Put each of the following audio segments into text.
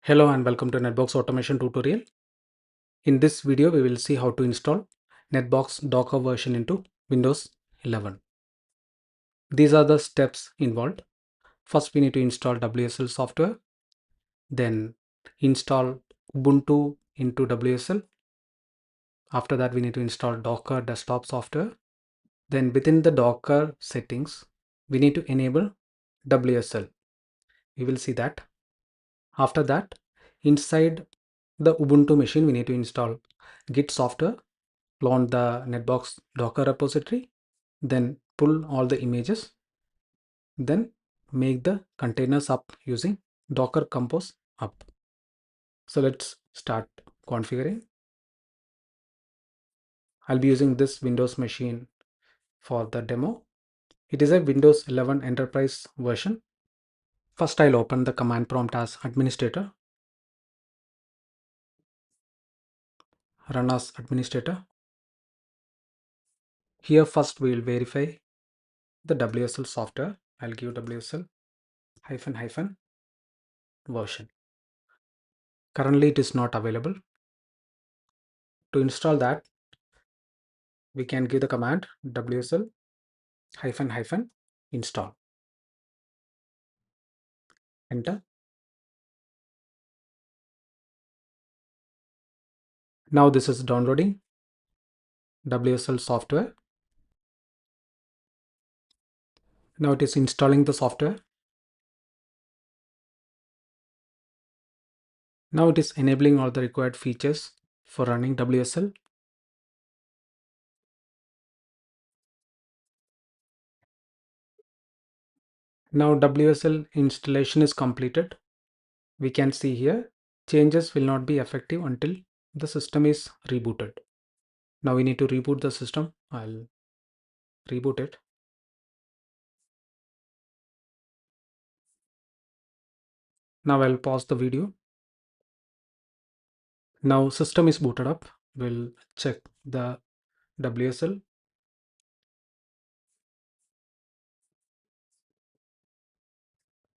Hello and welcome to Netbox automation tutorial. In this video, we will see how to install Netbox Docker version into Windows 11. These are the steps involved. First, we need to install WSL software, then install Ubuntu into WSL. After that, we need to install Docker desktop software. Then within the Docker settings, we need to enable WSL. We will see that. After that, inside the Ubuntu machine, we need to install Git software, launch the Netbox Docker repository, then pull all the images, then make the containers up using Docker Compose up. So let's start configuring. I'll be using this Windows machine for the demo. It is a Windows 11 Enterprise version. First, I'll open the command prompt as administrator, run as administrator. Here first we will verify the WSL software. I'll give WSL -- version. Currently it is not available. To install that, we can give the command WSL -- install. Enter. Now this is downloading WSL software. Now it is installing the software. Now it is enabling all the required features for running WSL. Now WSL installation is completed. We can see here changes will not be effective until the system is rebooted. Now we need to reboot the system. I'll reboot it. Now I'll pause the video. Now system is booted up. We'll check the WSL.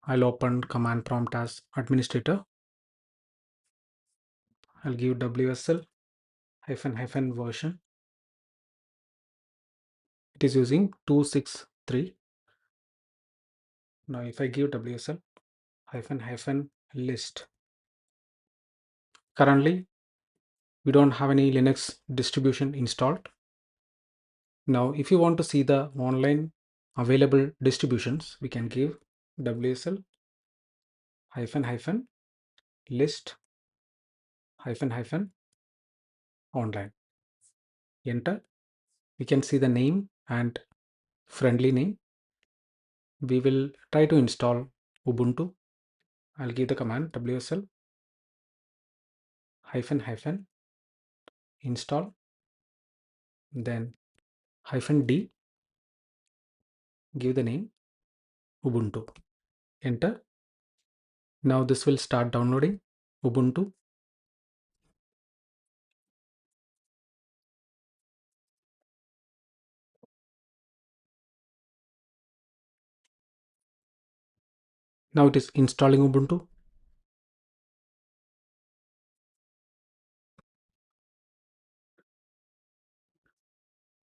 I'll open command prompt as administrator. I'll give WSL -- version. It is using 263. Now if I give WSL -- list, currently we don't have any Linux distribution installed. Now if you want to see the online available distributions, we can give WSL - list - online. Enter. We can see the name and friendly name. We will try to install Ubuntu. I'll give the command WSL - install, then -d, give the name Ubuntu. Enter. Now this will start downloading Ubuntu. Now it is installing Ubuntu.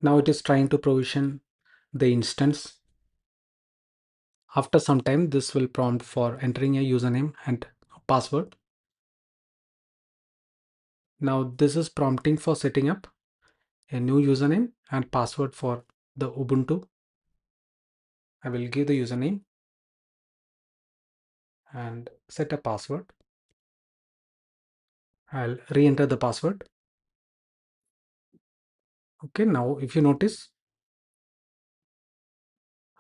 Now it is trying to provision the instance. After some time, this will prompt for entering a username and password. Now this is prompting for setting up a new username and password for the Ubuntu. I will give the username and set a password. I'll re-enter the password. Okay, now if you notice,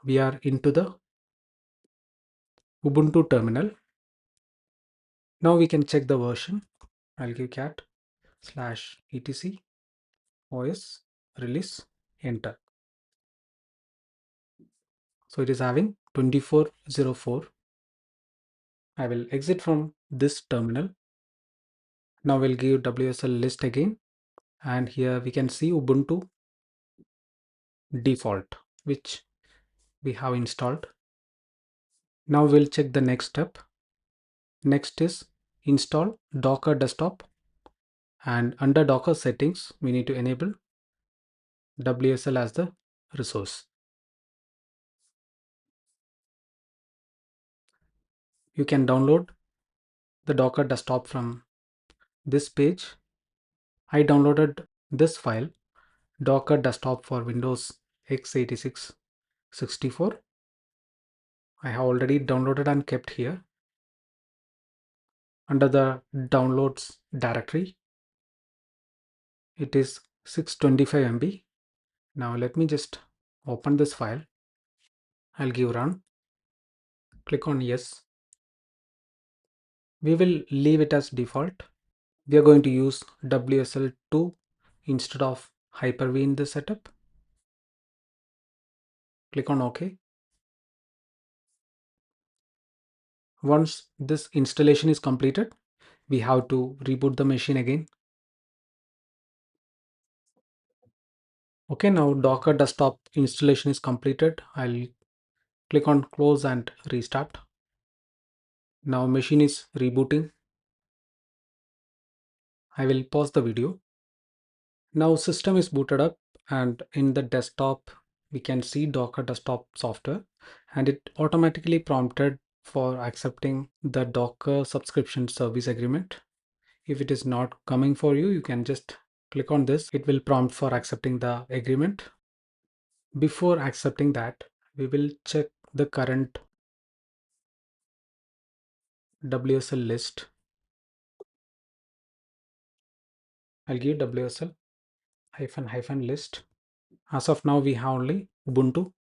we are into the Ubuntu terminal. Now we can check the version. I'll give cat /etc os release, enter. So it is having 2404. I will exit from this terminal. Now we'll give WSL list again, and here we can see Ubuntu default, which we have installed. Now we'll check the next step. Next is install Docker desktop, and under Docker settings we need to enable WSL as the resource. You can download the Docker desktop from this page. I downloaded this file, Docker desktop for Windows x86 64. I have already downloaded and kept here under the downloads directory. It is 625 MB. Now let me just open this file. I'll give run. Click on yes. We will leave it as default. We are going to use WSL2 instead of Hyper-V in this setup. Click on OK. Once this installation is completed, we have to reboot the machine again. Okay, now Docker desktop installation is completed. I'll click on close and restart. Now machine is rebooting. I will pause the video. Now system is booted up, and in the desktop we can see Docker desktop software, and it automatically prompted for accepting the Docker subscription service agreement. If it is not coming for you, you can just click on this. It will prompt for accepting the agreement. Before accepting that, we will check the current WSL list. I'll give WSL -- list. As of now, we have only Ubuntu.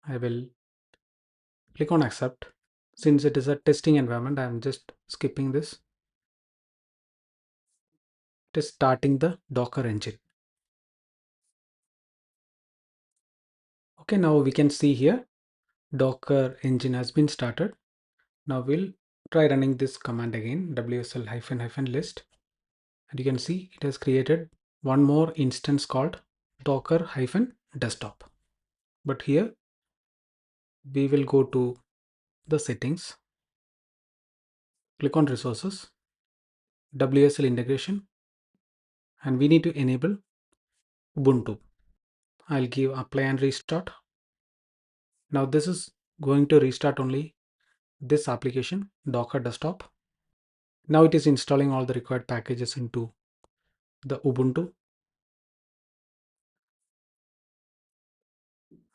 I will click on accept. Since it is a testing environment, I am just skipping this. It is starting the Docker engine. Okay, now we can see here Docker engine has been started. Now we'll try running this command again, WSL -- list. And you can see it has created one more instance called Docker - desktop. But here we will go to the settings, click on resources, WSL integration, and we need to enable Ubuntu. I'll give apply and restart. Now this is going to restart only this application, Docker desktop. Now it is installing all the required packages into the Ubuntu.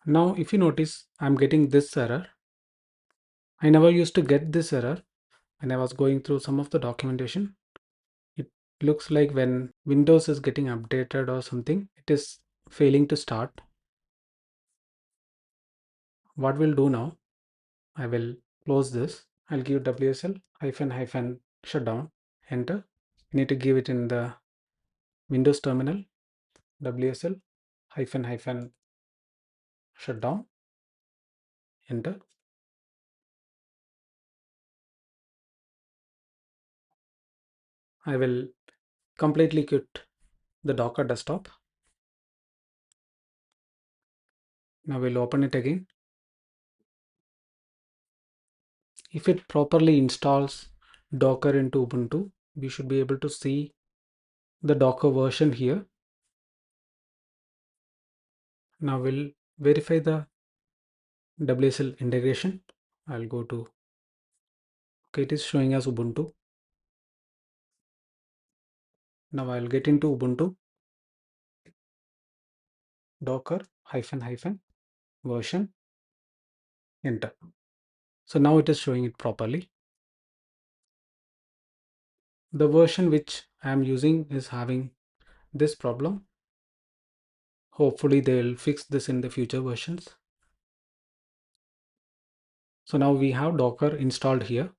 Now if you notice, I'm getting this error. I never used to get this error when I was going through some of the documentation. It looks like when Windows is getting updated or something, it is failing to start. What we'll do now, I will close this. I'll give WSL -- shutdown, enter. You need to give it in the Windows terminal, WSL -- shutdown, enter. I will completely quit the Docker desktop. Now we'll open it again. If it properly installs Docker into Ubuntu, we should be able to see the Docker version here. Now we'll verify the WSL integration. I'll go to, okay, it is showing as Ubuntu. Now I'll get into Ubuntu, Docker -- version, enter. So now it is showing it properly. The version which I am using is having this problem. Hopefully they'll fix this in the future versions. So now we have Docker installed here.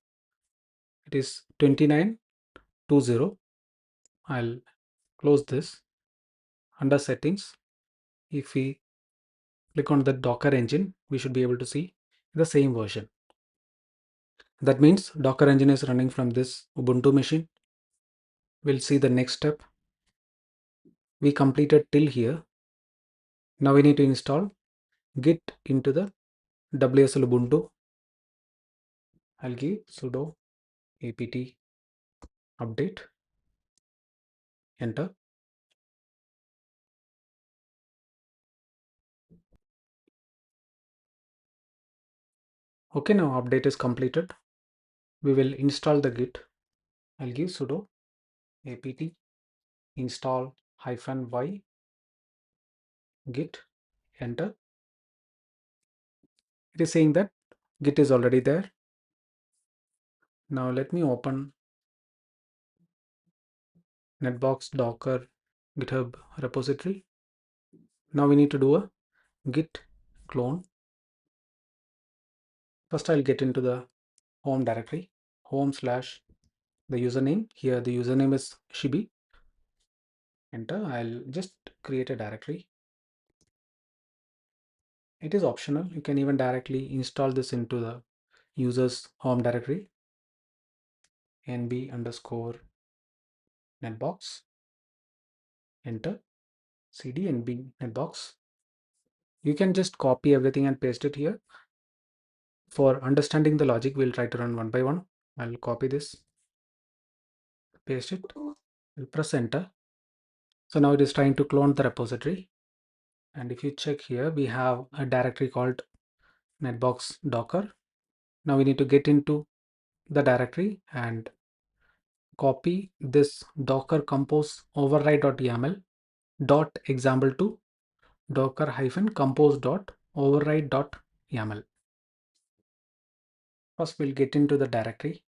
It is 2920. I'll close this. Under settings, if we click on the Docker engine, we should be able to see the same version. That means Docker engine is running from this Ubuntu machine. We'll see the next step. We completed till here. Now we need to install Git into the WSL Ubuntu. I'll give sudo apt update, enter. Okay, now update is completed. We will install the Git. I'll give sudo apt install -y git, enter. It is saying that Git is already there. Now let me open Netbox Docker GitHub repository. Now we need to do a git clone. First I'll get into the home directory, home slash the username. Here the username is Shibi. Enter. I'll just create a directory. It is optional. You can even directly install this into the user's home directory. nb_netbox. Enter. cd nb netbox. You can just copy everything and paste it here. For understanding the logic, we'll try to run one by one. I'll copy this, paste it, we'll press enter. So now it is trying to clone the repository. And if you check here, we have a directory called Netbox Docker. Now we need to get into the directory and copy this docker compose override.yaml dot example to docker-compose.override.yaml. First, we'll get into the directory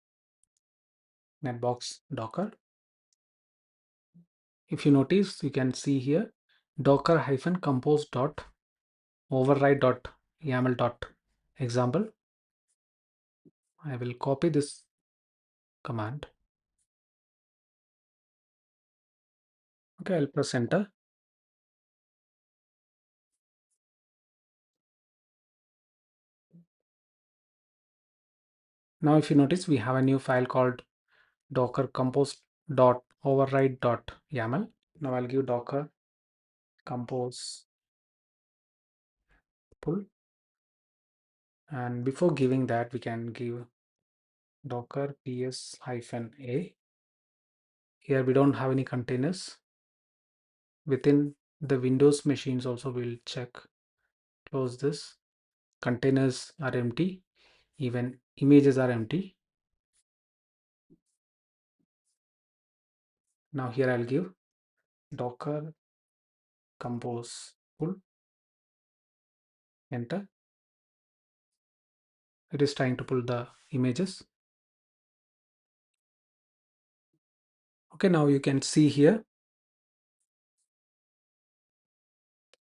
Netbox Docker. If you notice, you can see here docker-compose.override.yaml.example. I will copy this command. Okay, I'll press enter. Now, if you notice, we have a new file called docker compose.override.yaml. Now I'll give docker compose pull. And before giving that, we can give docker ps-a. Here we don't have any containers. Within the Windows machines also we'll check, close this. Containers are empty, even images are empty. Now here I'll give docker compose pull, enter. It is trying to pull the images. Okay, now you can see here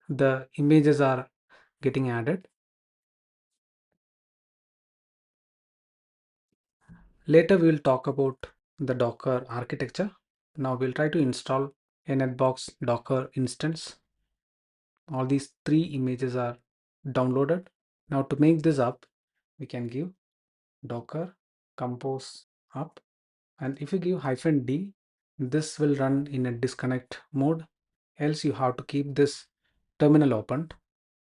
the images are getting added. Later we will talk about the Docker architecture. Now we'll try to install a Netbox Docker instance. All these three images are downloaded. Now to make this up, we can give docker compose up, and if you give -d, this will run in a disconnect mode, else you have to keep this terminal opened.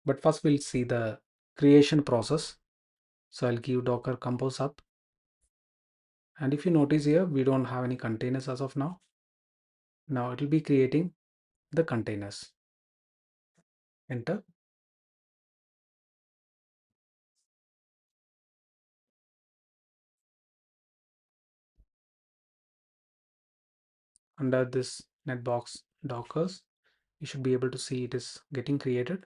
But first we'll see the creation process. So I'll give docker compose up, and if you notice here, we don't have any containers as of now. Now it will be creating the containers. Enter. Under this Netbox Dockers, you should be able to see it is getting created.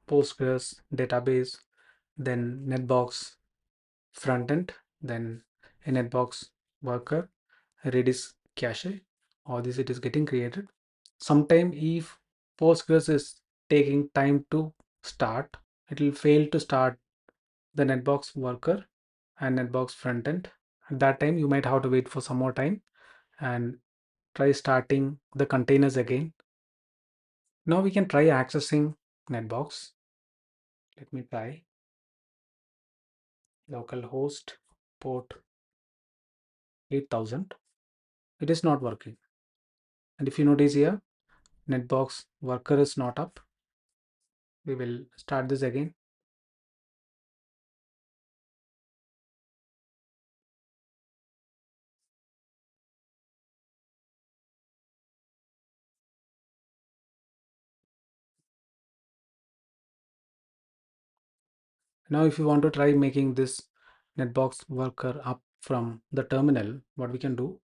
Postgres database, then Netbox frontend, then a Netbox worker, Redis cache. All this it is getting created. Sometime if Postgres is taking time to start, it will fail to start the Netbox worker and Netbox frontend. At that time, you might have to wait for some more time and try starting the containers again. Now we can try accessing Netbox. Let me try localhost port 8000. It is not working. And if you notice here, Netbox worker is not up. We will start this again. Now, if you want to try making this Netbox worker up from the terminal, what we can do,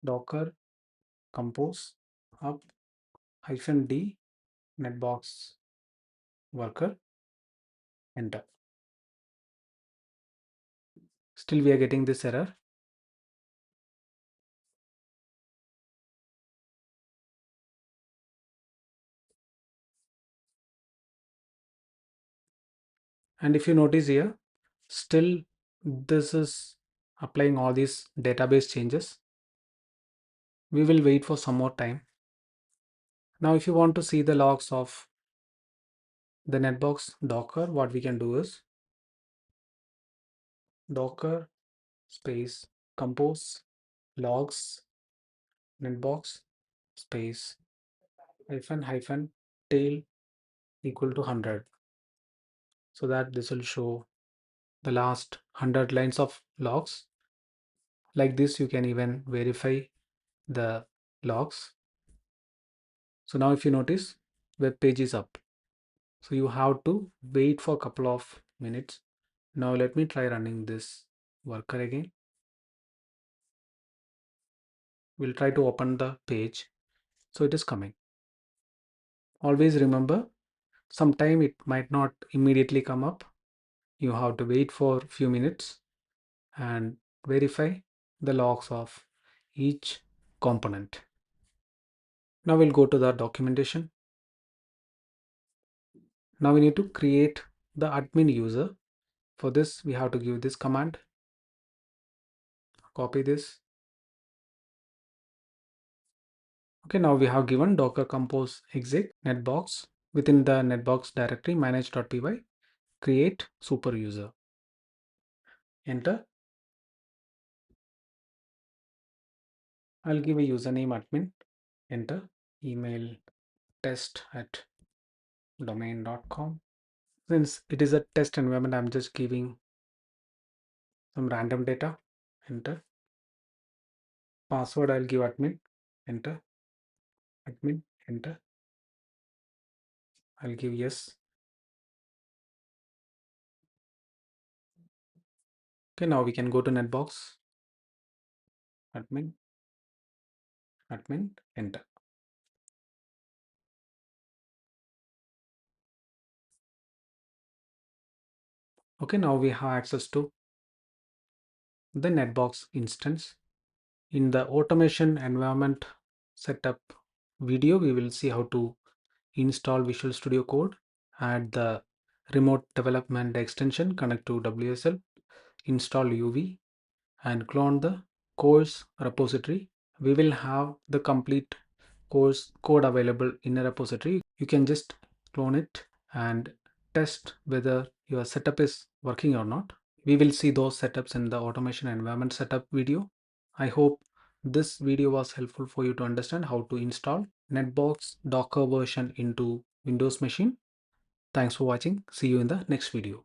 docker compose up -d netbox worker, enter. Still we are getting this error. And if you notice here, still this is applying all these database changes. We will wait for some more time. Now, if you want to see the logs of the Netbox Docker, what we can do is docker space compose logs netbox space hyphen tail equal to 100, so that this will show the last 100 lines of logs. Like this, you can even verify the logs. So now if you notice, web page is up. So you have to wait for a couple of minutes. Now let me try running this worker again. We'll try to open the page. So it is coming. Always remember, sometime it might not immediately come up. You have to wait for a few minutes and verify the logs of each component. Now we'll go to the documentation. Now we need to create the admin user. For this, we have to give this command. Copy this. Okay, now we have given docker compose exec netbox. Within the netbox directory manage.py, create superuser. Enter. I'll give a username admin. Enter. Email test@domain.com. Since it is a test environment, I'm just giving some random data. Enter. Password, I'll give admin. Enter. Admin. Enter. I'll give yes. Okay, now we can go to Netbox. Admin. Admin. Enter. Okay, now we have access to the Netbox instance. In the automation environment setup video, we will see how to install Visual Studio Code, add the remote development extension, connect to WSL, install UV, and clone the course repository. We will have the complete course code available in a repository. You can just clone it and test whether your setup is working or not. We will see those setups in the automation environment setup video. I hope this video was helpful for you to understand how to install Netbox Docker version into Windows machine. Thanks for watching. See you in the next video.